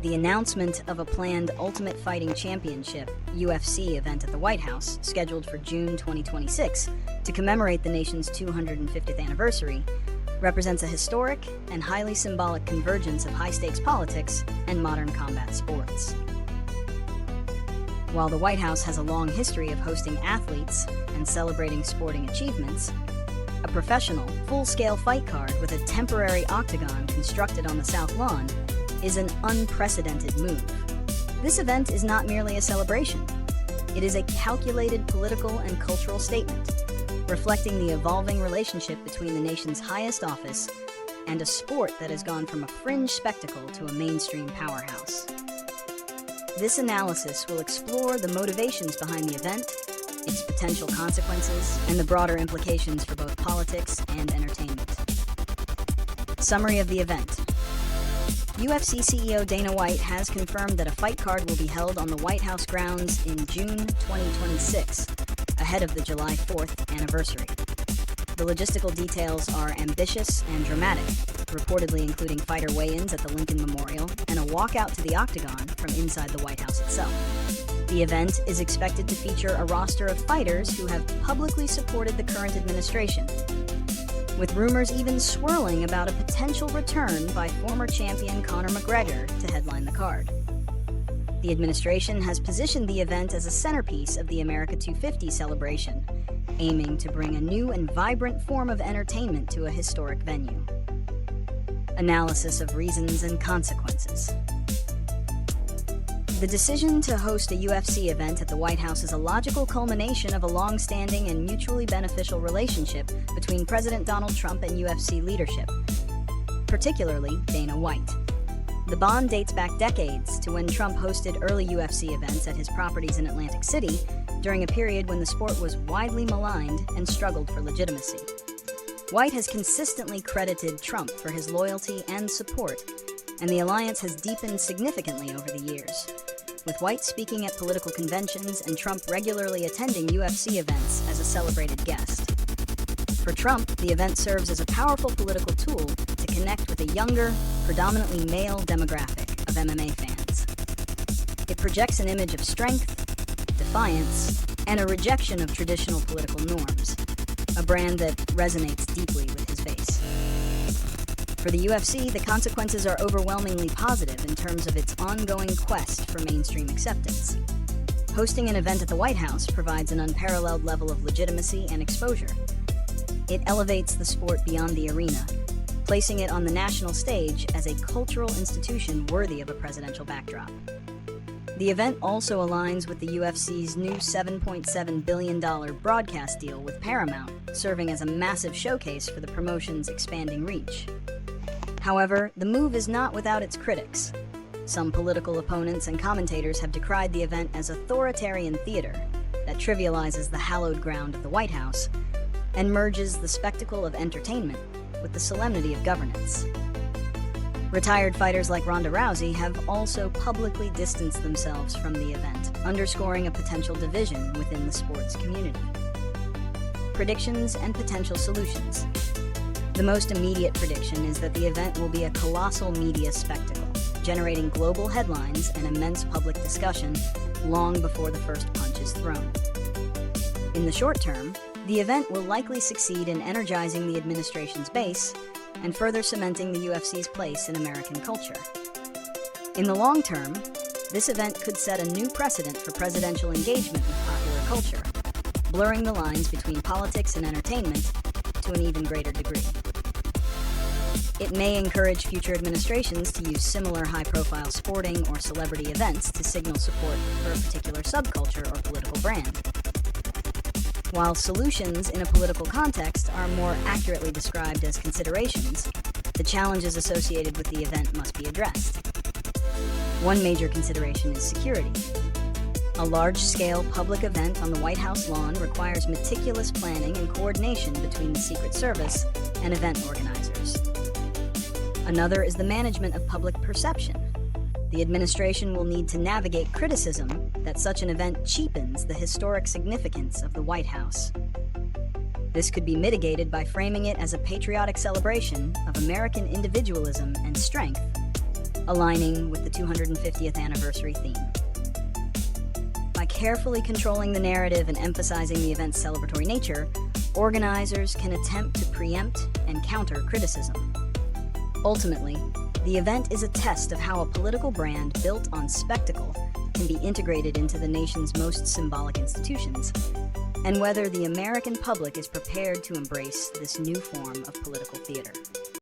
the announcement of a planned Ultimate Fighting Championship (UFC) event at the White House, scheduled for June 2026 to commemorate the nation's 250th anniversary, represents a historic and highly symbolic convergence of high-stakes politics and modern combat sports. While the White House has a long history of hosting athletes and celebrating sporting achievements, a professional, full-scale fight card with a temporary octagon constructed on the South Lawn is an unprecedented move. This event is not merely a celebration. It is a calculated political and cultural statement, reflecting the evolving relationship between the nation's highest office and a sport that has gone from a fringe spectacle to a mainstream powerhouse. This analysis will explore the motivations behind the event, its potential consequences, and the broader implications for both politics and entertainment. Summary of the event. UFC CEO Dana White has confirmed that a fight card will be held on the White House grounds in June 2026, ahead of the July 4th anniversary. The logistical details are ambitious and dramatic, reportedly including fighter weigh-ins at the Lincoln Memorial and a walkout to the octagon from inside the White House itself. The event is expected to feature a roster of fighters who have publicly supported the current administration, with rumors even swirling about a potential return by former champion Conor McGregor to headline the card. The administration has positioned the event as a centerpiece of the America 250 celebration, aiming to bring a new and vibrant form of entertainment to a historic venue. Analysis of reasons and consequences. The decision to host a UFC event at the White House is a logical culmination of a long-standing and mutually beneficial relationship between President Donald Trump and UFC leadership, particularly Dana White. The bond dates back decades to when Trump hosted early UFC events at his properties in Atlantic City during a period when the sport was widely maligned and struggled for legitimacy. White has consistently credited Trump for his loyalty and support, and the alliance has deepened significantly over the years, with White speaking at political conventions and Trump regularly attending UFC events as a celebrated guest. For Trump, the event serves as a powerful political tool to connect with a younger, predominantly male demographic of MMA fans. It projects an image of strength, defiance, and a rejection of traditional political norms, a brand that resonates deeply with his base. For the UFC, the consequences are overwhelmingly positive in terms of its ongoing quest for mainstream acceptance. Hosting an event at the White House provides an unparalleled level of legitimacy and exposure. It elevates the sport beyond the arena, placing it on the national stage as a cultural institution worthy of a presidential backdrop. The event also aligns with the UFC's new $7.7 billion broadcast deal with Paramount, serving as a massive showcase for the promotion's expanding reach. However, the move is not without its critics. Some political opponents and commentators have decried the event as authoritarian theater that trivializes the hallowed ground of the White House and merges the spectacle of entertainment with the solemnity of governance. Retired fighters like Ronda Rousey have also publicly distanced themselves from the event, underscoring a potential division within the sports community. Predictions and potential solutions. The most immediate prediction is that the event will be a colossal media spectacle, generating global headlines and immense public discussion long before the first punch is thrown. In the short term, the event will likely succeed in energizing the administration's base and further cementing the UFC's place in American culture. In the long term, this event could set a new precedent for presidential engagement with popular culture, blurring the lines between politics and entertainment to an even greater degree. It may encourage future administrations to use similar high-profile sporting or celebrity events to signal support for a particular subculture or political brand. While solutions in a political context are more accurately described as considerations, the challenges associated with the event must be addressed. One major consideration is security. A large-scale public event on the White House lawn requires meticulous planning and coordination between the Secret Service and event organizers. Another is the management of public perception. The administration will need to navigate criticism that such an event cheapens the historic significance of the White House. This could be mitigated by framing it as a patriotic celebration of American individualism and strength, aligning with the 250th anniversary theme. By carefully controlling the narrative and emphasizing the event's celebratory nature, organizers can attempt to preempt and counter criticism. Ultimately, the event is a test of how a political brand built on spectacle can be integrated into the nation's most symbolic institutions, and whether the American public is prepared to embrace this new form of political theater.